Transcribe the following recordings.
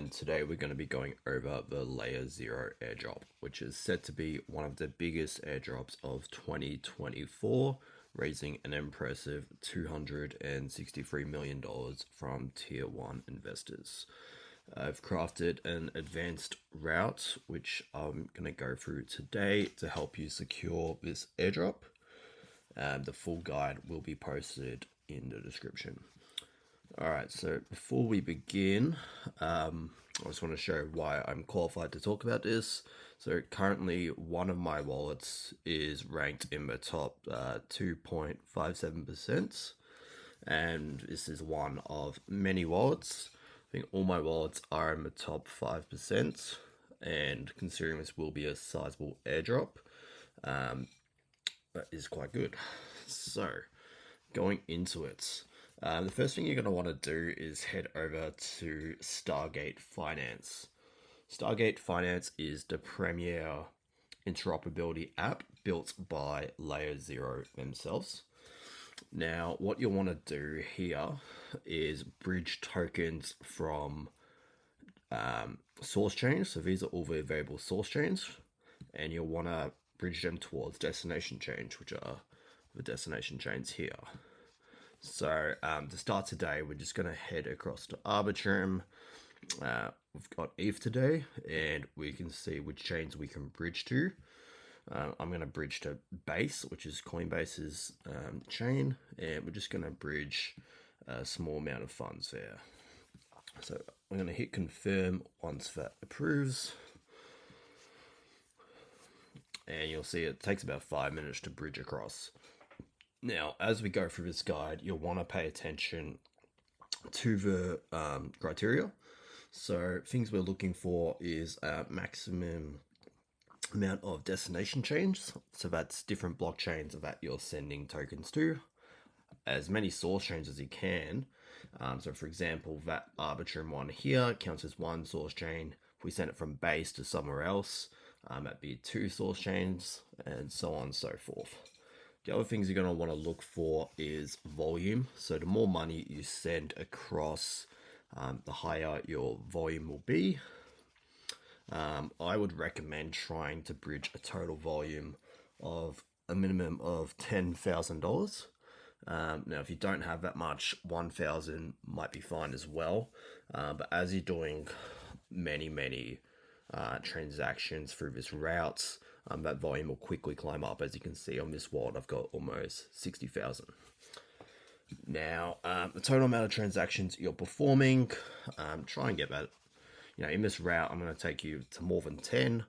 and today we're going to be going over the LayerZero airdrop, which is said to be one of the biggest airdrops of 2024, raising an impressive $263 million from Tier 1 investors. I've crafted an advanced route, which I'm going to go through today to help you secure this airdrop. The full guide will be posted in the description. Alright, so before we begin, I just want to show why I'm qualified to talk about this. So currently one of my wallets is ranked in the top 2.57%, and this is one of many wallets. I think all my wallets are in the top 5%, and considering this will be a sizable airdrop, that is quite good. So, going into it. The first thing you're going to want to do is head over to Stargate Finance. Stargate Finance is the premier interoperability app built by LayerZero themselves. Now, what you'll want to do here is bridge tokens from source chains. So these are all the available source chains, and you'll want to bridge them towards destination chains, which are the destination chains here. So to start today, we're just going to head across to Arbitrum. We've got ETH today, and we can see which chains we can bridge to. I'm going to bridge to Base, which is Coinbase's chain, and we're just going to bridge a small amount of funds there. So I'm going to hit confirm once that approves. And you'll see it takes about 5 minutes to bridge across. Now, as we go through this guide, you'll want to pay attention to the criteria. So things we're looking for is a maximum amount of destination chains. So that's different blockchains that you're sending tokens to. As many source chains as you can. So for example, that Arbitrum one here counts as one source chain. If we send it from Base to somewhere else, that'd be 2 source chains, and so on and so forth. The other things you're going to want to look for is volume. So the more money you send across, the higher your volume will be. I would recommend trying to bridge a total volume of a minimum of $10,000. Now, if you don't have that much, 1,000 might be fine as well. But as you're doing many transactions through this route, that volume will quickly climb up. As you can see on this wallet, I've got almost 60,000. Now, the total amount of transactions you're performing, try and get that. In this route, I'm going to take you to more than 10.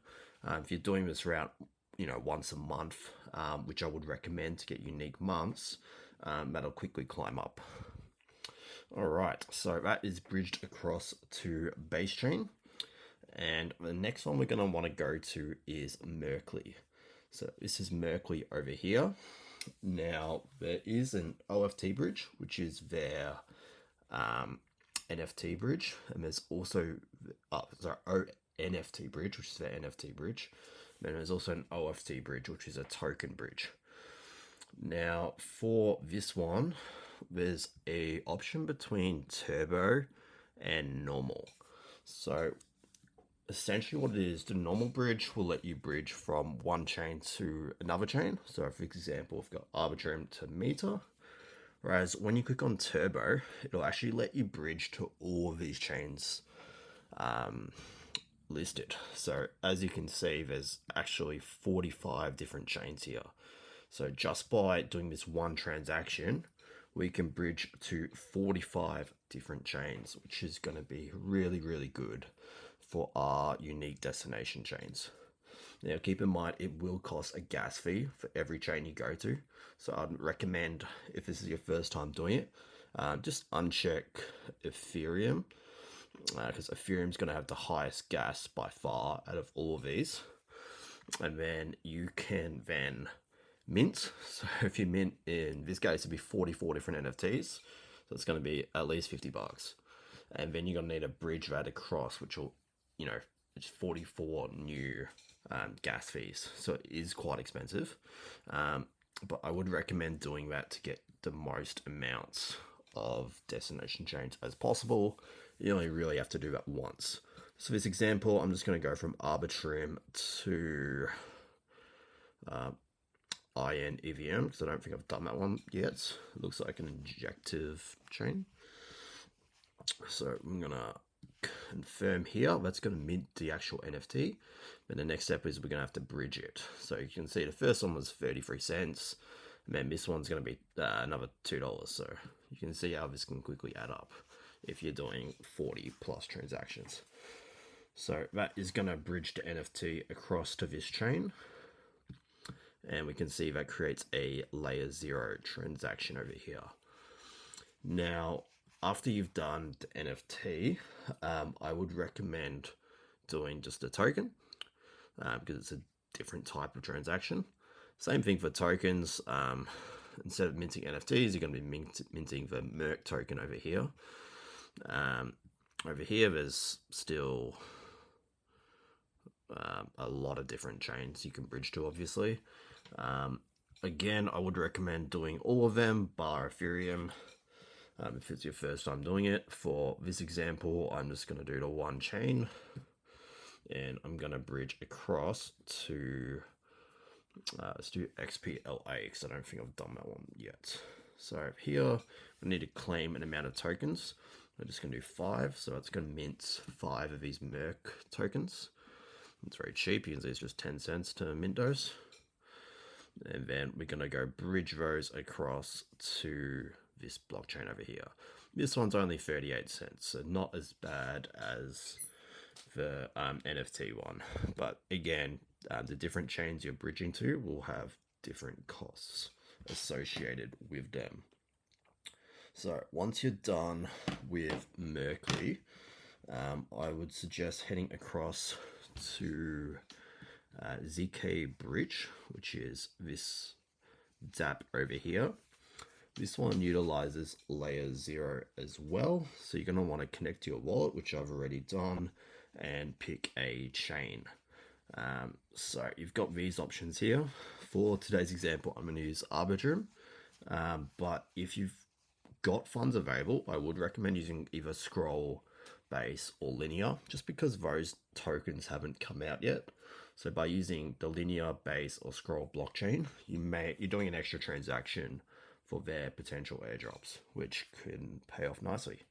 If you're doing this route, once a month, which I would recommend to get unique months, that'll quickly climb up. All right, so that is bridged across to Base Chain. And the next one we're going to want to go to is Merkley. So this is Merkley over here. Now, there is an OFT bridge, which is their NFT bridge. And there's also, NFT bridge, which is their NFT bridge. Then there's also an OFT bridge, which is a token bridge. Now, for this one, there's a option between turbo and normal. So essentially what it is, the normal bridge will let you bridge from one chain to another chain. So for example, we've got Arbitrum to Meter. Whereas when you click on Turbo, it'll actually let you bridge to all of these chains listed. So as you can see, there's actually 45 different chains here. So just by doing this one transaction, we can bridge to 45 different chains, which is going to be really good for our unique destination chains. Now keep in mind, it will cost a gas fee for every chain you go to. So I'd recommend, if this is your first time doing it, just uncheck Ethereum, because Ethereum's going to have the highest gas by far out of all of these. And then you can then mint. So if you mint, in this case, it'd be 44 different NFTs. So it's going to be at least $50. And then you're going to need a bridge that across, which will, it's 44 new gas fees. So it is quite expensive. But I would recommend doing that to get the most amounts of destination chains as possible. You only really have to do that once. So for this example, I'm just going to go from Arbitrum to INEVM, because I don't think I've done that one yet. It looks like an injective chain. So I'm going to confirm here. That's going to mint the actual NFT. Then the next step is we're going to have to bridge it. So you can see the first one was 33 cents. And then this one's going to be another $2. So you can see how this can quickly add up if you're doing 40 plus transactions. So that is going to bridge the NFT across to this chain. And we can see that creates a LayerZero transaction over here. Now, after you've done the NFT, I would recommend doing just a token because it's a different type of transaction. Same thing for tokens. Instead of minting NFTs, you're going to be minting the Merk token over here. Over here, there's still a lot of different chains you can bridge to, obviously. Again, I would recommend doing all of them, bar Ethereum, if it's your first time doing it. For this example, I'm just going to do the one chain, and I'm going to bridge across to, let's do XPLA, because I don't think I've done that one yet. So here, we need to claim an amount of tokens. I'm just going to do 5, so it's going to mint 5 of these Merk tokens. It's very cheap. You can see it's just 10 cents to mint those. And then we're going to go bridge those across to this blockchain over here. This one's only 38 cents, so not as bad as the NFT one. But again, the different chains you're bridging to will have different costs associated with them. So once you're done with Merkley, I would suggest heading across to ZK Bridge, which is this dApp over here. This one utilizes LayerZero as well, so you're going to want to connect to your wallet, which I've already done, and pick a chain. So you've got these options here. For today's example, I'm going to use Arbitrum, but if you've got funds available, I would recommend using either Scroll, Base, or Linear, just because those tokens haven't come out yet. So by using the Linear, Base, or Scroll blockchain, you're doing an extra transaction for their potential airdrops, which can pay off nicely.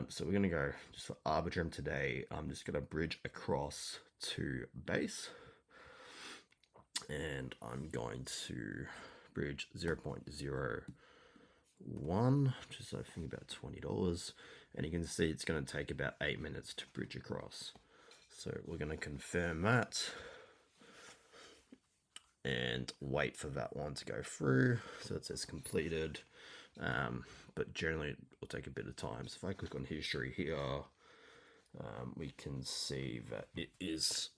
So we're going to go just for Arbitrum today. I'm just going to bridge across to Base, and I'm going to bridge 0.01, which is I think about $20. And you can see it's going to take about 8 minutes to bridge across. So we're going to confirm that and wait for that one to go through. So it says completed, but generally it will take a bit of time. So if I click on history here, we can see that it is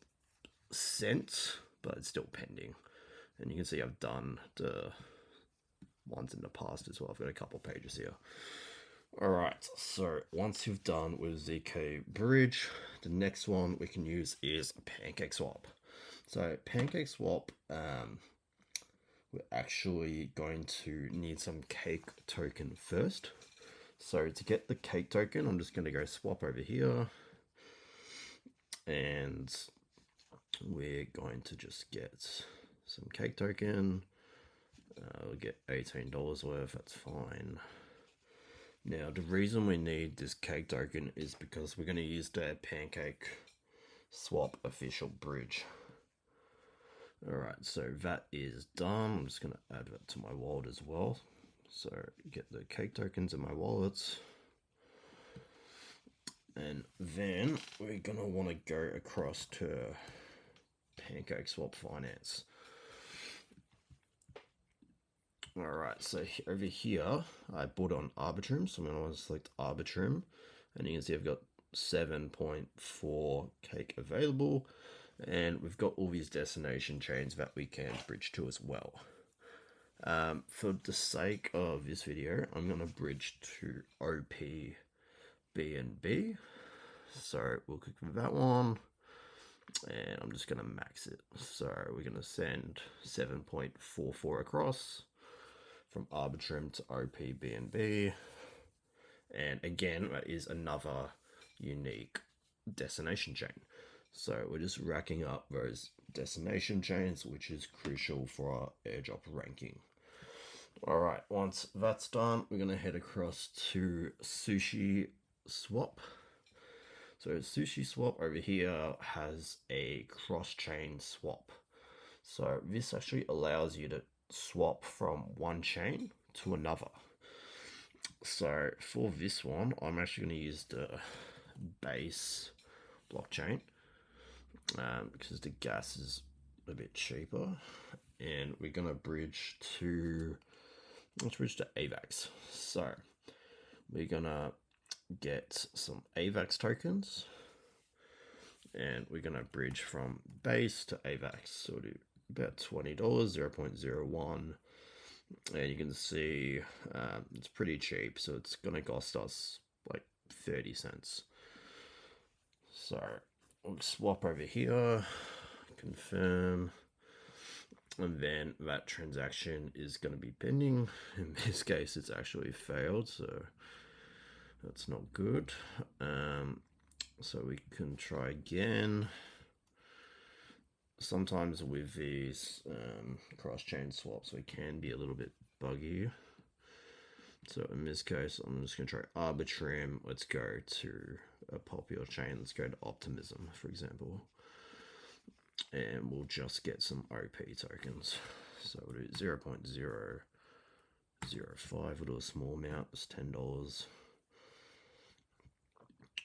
sent, but it's still pending. And you can see I've done the ones in the past as well. I've got a couple pages here. Alright, so once you've done with ZK Bridge, the next one we can use is Pancake Swap. So Pancake Swap, we're actually going to need some cake token first. So to get the cake token, I'm just going to go swap over here, and we're going to just get some cake token. We'll get $18 worth, that's fine. Now, the reason we need this cake token is because we're going to use the Pancake Swap official bridge. Alright, so that is done. I'm just going to add that to my wallet as well. So, get the cake tokens in my wallet. And then we're going to want to go across to Pancake Swap Finance. Alright, so over here, I bought on Arbitrum, so I'm going to select Arbitrum, and you can see I've got 7.4 cake available, and we've got all these destination chains that we can bridge to as well. For the sake of this video, I'm going to bridge to OPBNB, so we'll click on that one, and I'm just going to max it. So we're going to send 7.44 across from Arbitrum to OPBNB, and again, that is another unique destination chain. So we're just racking up those destination chains, which is crucial for our airdrop ranking. All right, once that's done, we're going to head across to Sushi Swap. So Sushi Swap over here has a cross-chain swap. So this actually allows you to swap from one chain to another. So for this one, I'm actually going to use the base blockchain because the gas is a bit cheaper, and we're going to bridge to AVAX. So we're going to get some AVAX tokens, and we're going to bridge from base to AVAX. So we'll do about $20, 0.01. And you can see it's pretty cheap, so it's going to cost us like 30 cents. So we'll swap over here, confirm, and then that transaction is going to be pending. In this case, it's actually failed, so that's not good. So we can try again. Sometimes with these cross-chain swaps, they can be a little bit buggy. So in this case, I'm just going to try Arbitrum. Let's go to a popular chain. Let's go to Optimism, for example. And we'll just get some OP tokens. So we'll do 0.005. We'll do a small amount. It's $10.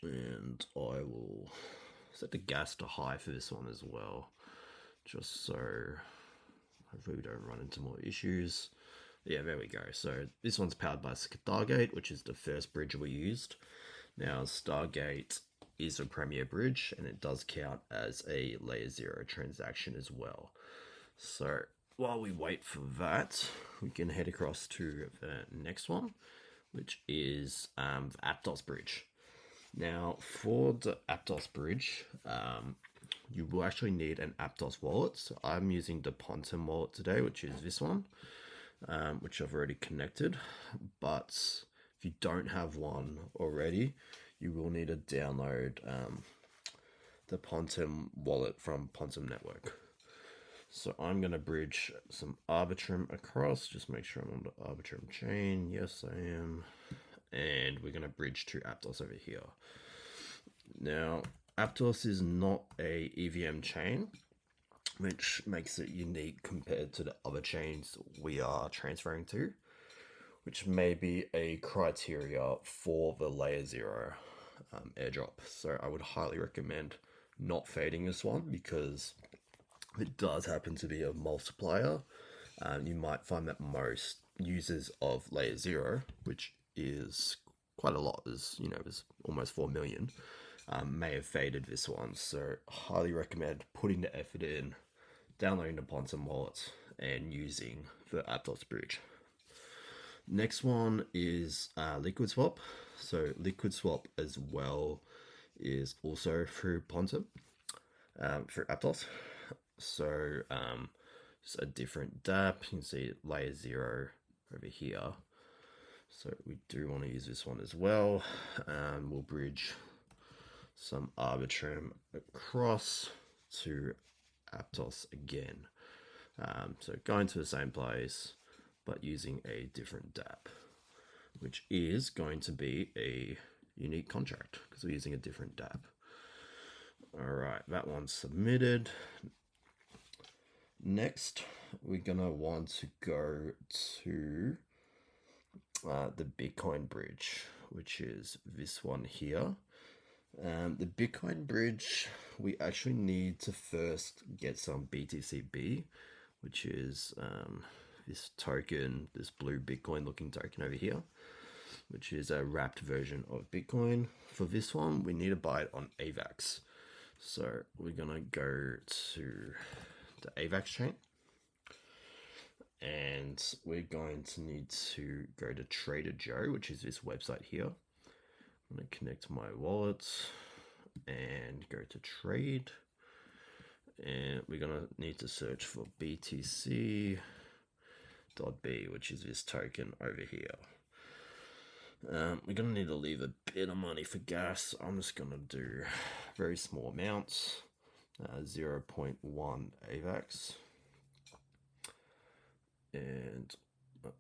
And I will set the gas to high for this one as well, just so hopefully we don't run into more issues. Yeah, there we go. So this one's powered by Stargate, which is the first bridge we used. Now Stargate is a premier bridge, and it does count as a LayerZero transaction as well. So while we wait for that, we can head across to the next one, which is the Aptos bridge. Now for the Aptos bridge, you will actually need an Aptos wallet. So I'm using the Pontum wallet today, which is this one, which I've already connected. But if you don't have one already, you will need to download the Pontum wallet from Pontum Network. So I'm going to bridge some Arbitrum across. Just make sure I'm on the Arbitrum chain. Yes, I am. And we're going to bridge to Aptos over here. Now, Aptos is not a EVM chain, which makes it unique compared to the other chains we are transferring to, which may be a criteria for the LayerZero airdrop. So I would highly recommend not fading this one, because it does happen to be a multiplier. You might find that most users of LayerZero, which is quite a lot, there's almost 4 million, may have faded this one. So highly recommend putting the effort in, downloading the Pontum wallet, and using the Aptos bridge. Next one is Liquid Swap. So Liquid Swap as well is also through Pontum, through Aptos. So just a different dApp. You can see LayerZero over here. So we do want to use this one as well. We'll bridge some Arbitrum across to Aptos again. So going to the same place, but using a different dApp, which is going to be a unique contract because we're using a different dApp. All right, that one's submitted. Next, we're gonna want to go to the Bitcoin bridge, which is this one here. The Bitcoin bridge, we actually need to first get some BTCB, which is this token, this blue Bitcoin looking token over here, which is a wrapped version of Bitcoin. For this one, we need to buy it on AVAX. So we're gonna go to the AVAX chain, and we're going to need to go to Trader Joe, which is this website here. I'm going to connect my wallet and go to trade, and we're going to need to search for BTC.B, which is this token over here. We're going to need to leave a bit of money for gas. I'm just going to do very small amounts, 0.1 AVAX. And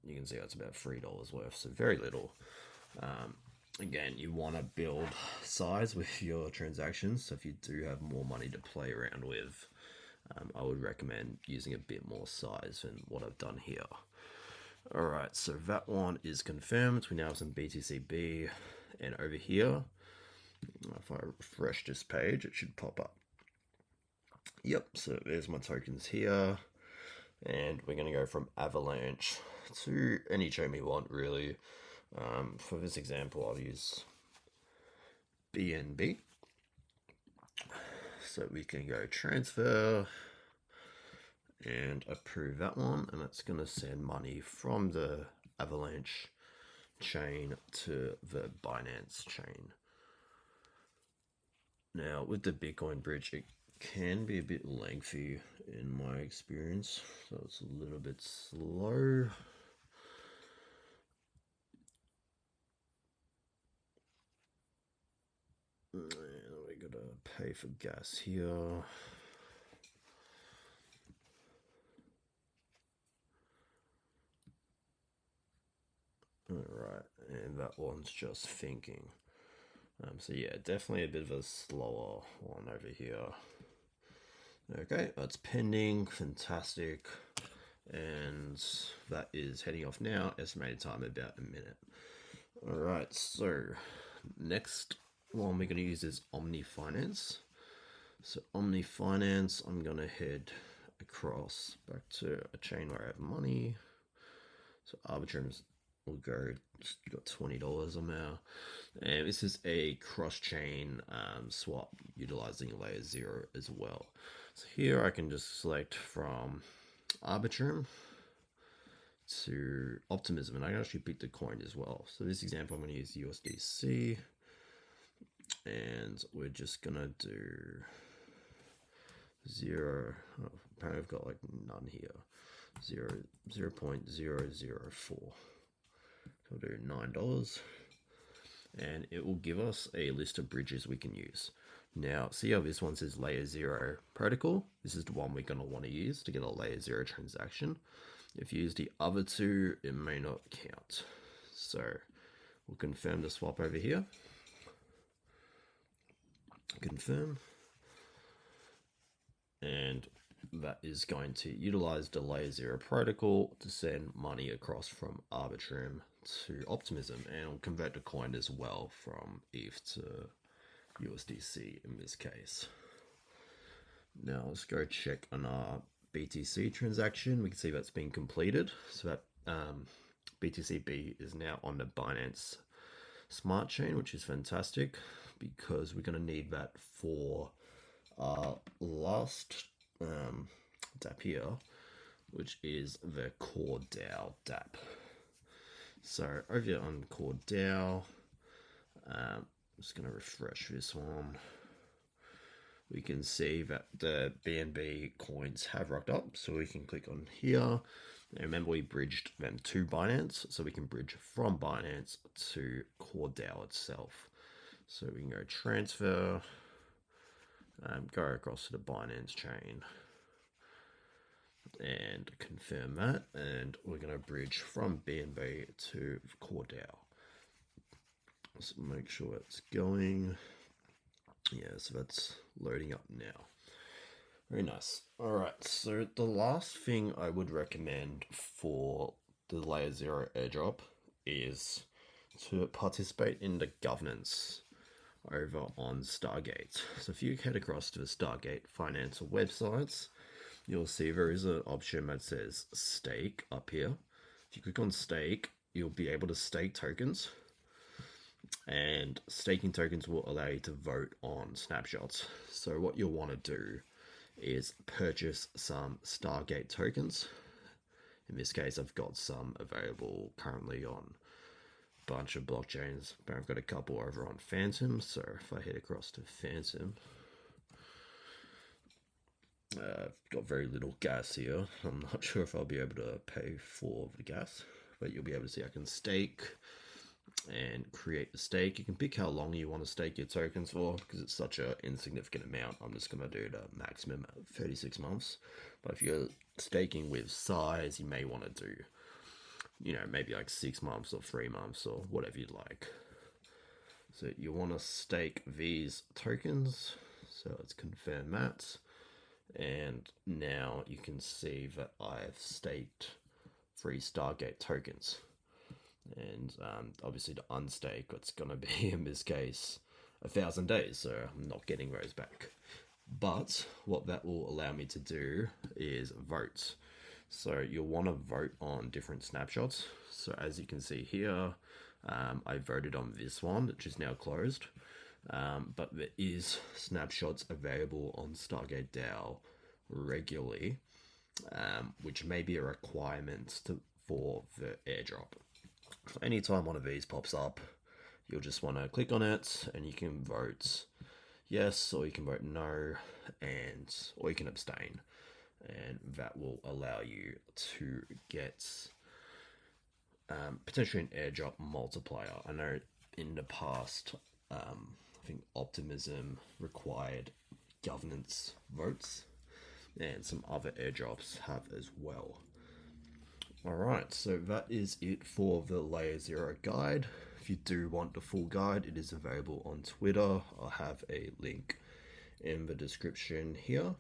you can see that's about $3 worth, so very little. Again, you want to build size with your transactions, so if you do have more money to play around with, I would recommend using a bit more size than what I've done here. Alright, so that one is confirmed. We now have some BTCB, and over here, if I refresh this page, it should pop up. Yep, so there's my tokens here, and we're going to go from Avalanche to any chain we want, really. For this example, I'll use BNB. So we can go transfer and approve that one, and it's going to send money from the Avalanche chain to the Binance chain. Now, with the Bitcoin bridge, it can be a bit lengthy in my experience, so it's a little bit slow. And we gotta pay for gas here. Alright, and that one's just thinking. So yeah, definitely a bit of a slower one over here. Okay, that's pending, fantastic. And that is heading off now, estimated time about a minute. Alright, so next one we're going to use is Omni Finance. So Omni Finance, I'm going to head across back to a chain where I have money. So Arbitrum's will go, just got $20 on now. And this is a cross-chain swap utilizing LayerZero as well. So here I can just select from Arbitrum to Optimism, and I can actually pick the coin as well. So this example, I'm going to use USDC, and we're just going to do 0. Oh, apparently I've got like none here. 0.004. We'll do $9, and it will give us a list of bridges we can use. Now, see how this one says LayerZero protocol? This is the one we're going to want to use to get a LayerZero transaction. If you use the other two, it may not count. So we'll confirm the swap over here. Confirm. And that is going to utilize the LayerZero protocol to send money across from Arbitrum to Optimism, and it'll convert the coin as well from ETH to USDC in this case. Now let's go check on our BTC transaction. We can see that's been completed. So that BTCB is now on the Binance Smart Chain, which is fantastic because we're going to need that for our last DApp here, which is the Cordel DApp. So over here on Cordel, I'm just going to refresh this one. We can see that the BNB coins have rocked up, so we can click on here. And remember, we bridged them to Binance, so we can bridge from Binance to Cordel itself. So we can go transfer, go across to the Binance chain, and confirm that, and we're going to bridge from BNB to Cordel. Let's make sure it's going. Yeah, so that's loading up now. Very nice. Alright, so the last thing I would recommend for the LayerZero airdrop is to participate in the governance over on Stargate. So if you head across to the Stargate financial websites, you'll see there is an option that says stake up here. If you click on stake, you'll be able to stake tokens, and staking tokens will allow you to vote on snapshots. So what you'll want to do is purchase some Stargate tokens. In this case, I've got some available currently on a bunch of blockchains, but I've got a couple over on Phantom. So if I head across to Phantom, I've got very little gas here. I'm not sure if I'll be able to pay for the gas, but you'll be able to see I can stake and create a stake. You can pick how long you want to stake your tokens for because it's such an insignificant amount. I'm just going to do the maximum of 36 months. But if you're staking with size, you may want to do, you know, maybe like 6 months or 3 months or whatever you'd like. So you want to stake these tokens. So let's confirm that. And now you can see that I've staked 3 Stargate tokens. And obviously to unstake, it's going to be, in this case, 1,000 days. So I'm not getting those back. But what that will allow me to do is vote. So you'll want to vote on different snapshots. So as you can see here, I voted on this one, which is now closed. But there is snapshots available on Stargate DAO regularly, which may be a requirement for the airdrop. So anytime one of these pops up, you'll just want to click on it and you can vote yes, or you can vote no, or you can abstain. And that will allow you to get potentially an airdrop multiplier. I know in the past, I think Optimism required governance votes, and some other airdrops have as well. Alright, so that is it for the LayerZero guide. If you do want the full guide, it is available on Twitter. I'll have a link in the description here.